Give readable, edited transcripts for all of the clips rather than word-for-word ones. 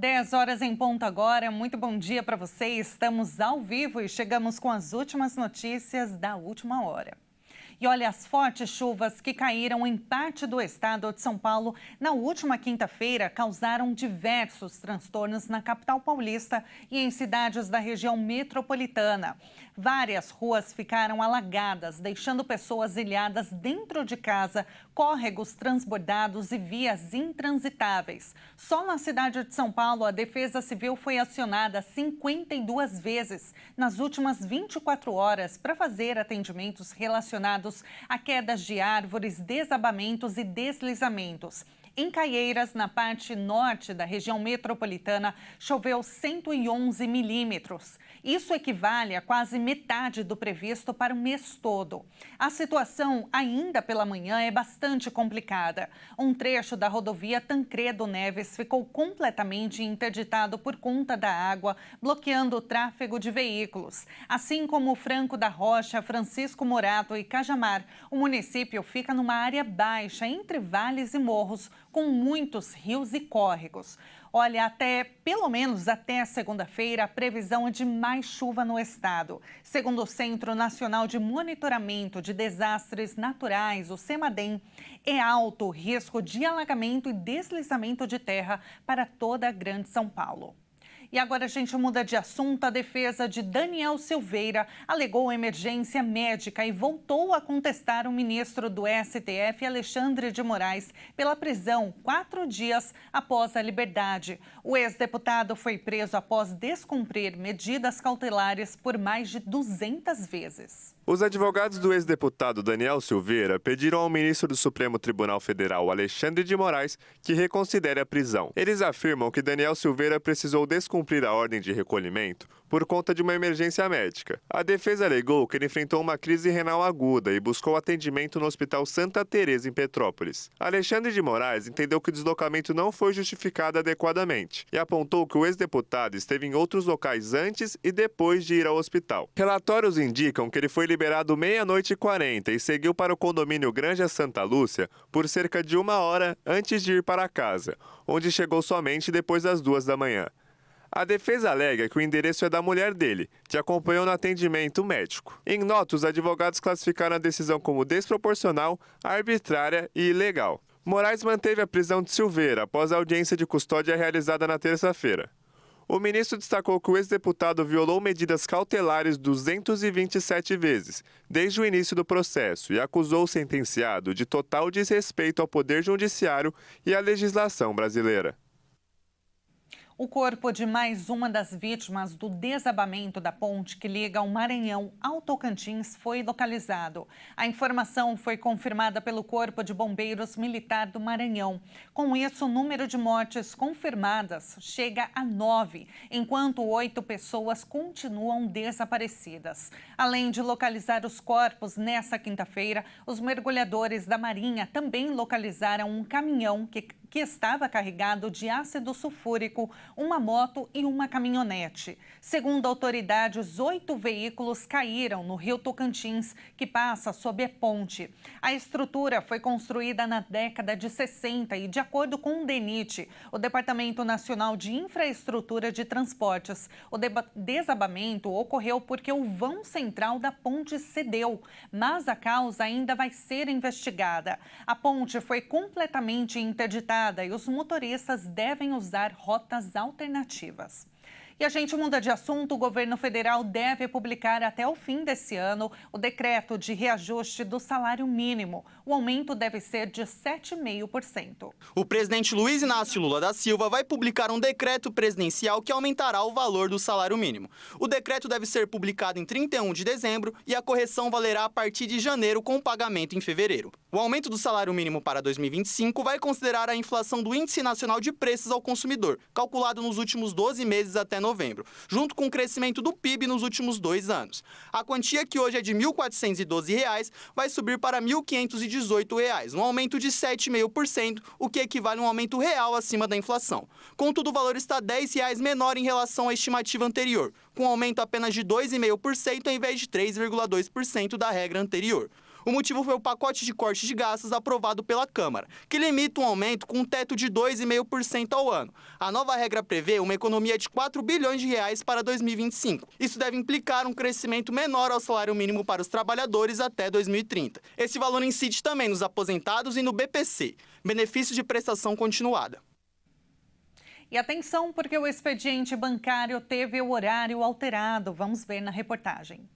10 horas em ponto agora. Muito bom dia para você. Estamos ao vivo e chegamos com as últimas notícias da última hora. E olha, as fortes chuvas que caíram em parte do estado de São Paulo na última quinta-feira causaram diversos transtornos na capital paulista e em cidades da região metropolitana. Várias ruas ficaram alagadas, deixando pessoas ilhadas dentro de casa, córregos transbordados e vias intransitáveis. Só na cidade de São Paulo, a Defesa Civil foi acionada 52 vezes nas últimas 24 horas para fazer atendimentos relacionados a quedas de árvores, desabamentos e deslizamentos. Em Caieiras, na parte norte da região metropolitana, choveu 111 milímetros. Isso equivale a quase metade do previsto para o mês todo. A situação, ainda pela manhã, é bastante complicada. Um trecho da rodovia Tancredo Neves ficou completamente interditado por conta da água, bloqueando o tráfego de veículos. Assim como o Franco da Rocha, Francisco Morato e Cajamar, o município fica numa área baixa, entre vales e morros, com muitos rios e córregos. Olha, pelo menos até segunda-feira, a previsão é de mais chuva no estado. Segundo o Centro Nacional de Monitoramento de Desastres Naturais, o CEMADEM, é alto o risco de alagamento e deslizamento de terra para toda a Grande São Paulo. E agora a gente muda de assunto. A defesa de Daniel Silveira alegou emergência médica e voltou a contestar o ministro do STF, Alexandre de Moraes, pela prisão 4 dias após a liberdade. O ex-deputado foi preso após descumprir medidas cautelares por mais de 200 vezes. Os advogados do ex-deputado Daniel Silveira pediram ao ministro do Supremo Tribunal Federal, Alexandre de Moraes, que reconsidere a prisão. Eles afirmam que Daniel Silveira precisou descumprir a ordem de recolhimento por conta de uma emergência médica. A defesa alegou que ele enfrentou uma crise renal aguda e buscou atendimento no Hospital Santa Teresa, em Petrópolis. Alexandre de Moraes entendeu que o deslocamento não foi justificado adequadamente e apontou que o ex-deputado esteve em outros locais antes e depois de ir ao hospital. Relatórios indicam que ele foi liberado 00:40 e seguiu para o condomínio Granja Santa Lúcia por cerca de 1 hora antes de ir para casa, onde chegou somente depois das 2 da manhã. A defesa alega que o endereço é da mulher dele, que acompanhou no atendimento médico. Em nota, os advogados classificaram a decisão como desproporcional, arbitrária e ilegal. Moraes manteve a prisão de Silveira após a audiência de custódia realizada na terça-feira. O ministro destacou que o ex-deputado violou medidas cautelares 227 vezes, desde o início do processo, e acusou o sentenciado de total desrespeito ao Poder Judiciário e à legislação brasileira. O corpo de mais uma das vítimas do desabamento da ponte que liga o Maranhão ao Tocantins foi localizado. A informação foi confirmada pelo Corpo de Bombeiros Militar do Maranhão. Com isso, o número de mortes confirmadas chega a 9, enquanto 8 pessoas continuam desaparecidas. Além de localizar os corpos nessa quinta-feira, os mergulhadores da Marinha também localizaram um caminhão que estava carregado de ácido sulfúrico, uma moto e uma caminhonete. Segundo autoridades, 8 veículos caíram no rio Tocantins, que passa sob a ponte. A estrutura foi construída na década de 60 e, de acordo com o DENIT, o Departamento Nacional de Infraestrutura de Transportes, o desabamento ocorreu porque o vão central da ponte cedeu, mas a causa ainda vai ser investigada. A ponte foi completamente interditada e os motoristas devem usar rotas alternativas. E a gente muda de assunto. O governo federal deve publicar até o fim desse ano o decreto de reajuste do salário mínimo. O aumento deve ser de 7,5%. O presidente Luiz Inácio Lula da Silva vai publicar um decreto presidencial que aumentará o valor do salário mínimo. O decreto deve ser publicado em 31 de dezembro e a correção valerá a partir de janeiro, com pagamento em fevereiro. O aumento do salário mínimo para 2025 vai considerar a inflação do Índice Nacional de Preços ao Consumidor, calculado nos últimos 12 meses até novembro, junto com o crescimento do PIB nos últimos 2 anos. A quantia, que hoje é de R$ 1.412, vai subir para R$ 1.518, um aumento de 7,5%, o que equivale a um aumento real acima da inflação. Contudo, o valor está R$ 10 menor em relação à estimativa anterior, com um aumento apenas de 2,5% ao invés de 3,2% da regra anterior. O motivo foi o pacote de corte de gastos aprovado pela Câmara, que limita um aumento com um teto de 2,5% ao ano. A nova regra prevê uma economia de 4 bilhões de reais para 2025. Isso deve implicar um crescimento menor ao salário mínimo para os trabalhadores até 2030. Esse valor incide também nos aposentados e no BPC, benefício de prestação continuada. E atenção, porque o expediente bancário teve o horário alterado. Vamos ver na reportagem.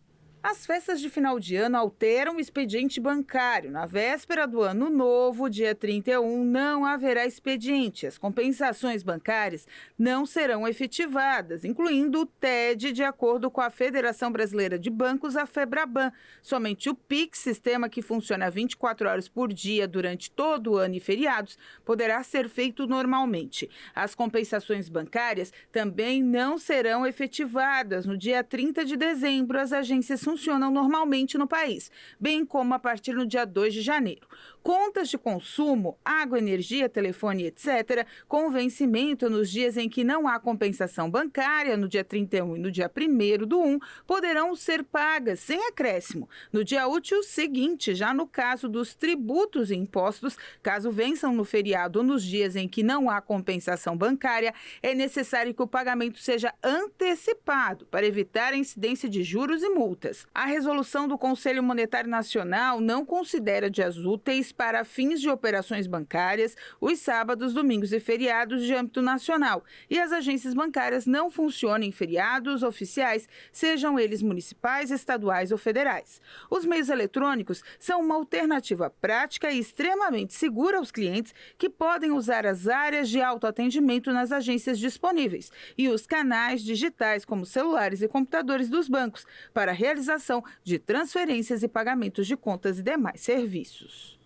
As festas de final de ano alteram o expediente bancário. Na véspera do ano novo, dia 31, não haverá expediente. As compensações bancárias não serão efetivadas, incluindo o TED, de acordo com a Federação Brasileira de Bancos, a FEBRABAN. Somente o PIX, sistema que funciona 24 horas por dia durante todo o ano e feriados, poderá ser feito normalmente. As compensações bancárias também não serão efetivadas. No dia 30 de dezembro, as agências funcionam normalmente no país, bem como a partir do dia 2 de janeiro. Contas de consumo, água, energia, telefone, etc., com vencimento nos dias em que não há compensação bancária, no dia 31 e no dia 1º do 1, poderão ser pagas sem acréscimo no dia útil seguinte. Já no caso dos tributos e impostos, caso vençam no feriado ou nos dias em que não há compensação bancária, é necessário que o pagamento seja antecipado para evitar a incidência de juros e multas. A resolução do Conselho Monetário Nacional não considera dias úteis para fins de operações bancárias os sábados, domingos e feriados de âmbito nacional, e as agências bancárias não funcionam em feriados oficiais, sejam eles municipais, estaduais ou federais. Os meios eletrônicos são uma alternativa prática e extremamente segura aos clientes que podem usar as áreas de autoatendimento nas agências disponíveis e os canais digitais, como celulares e computadores dos bancos, para a realização de transferências e pagamentos de contas e demais serviços.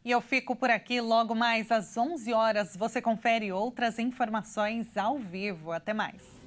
E eu fico por aqui. Logo mais às 11 horas você confere outras informações ao vivo. Até mais.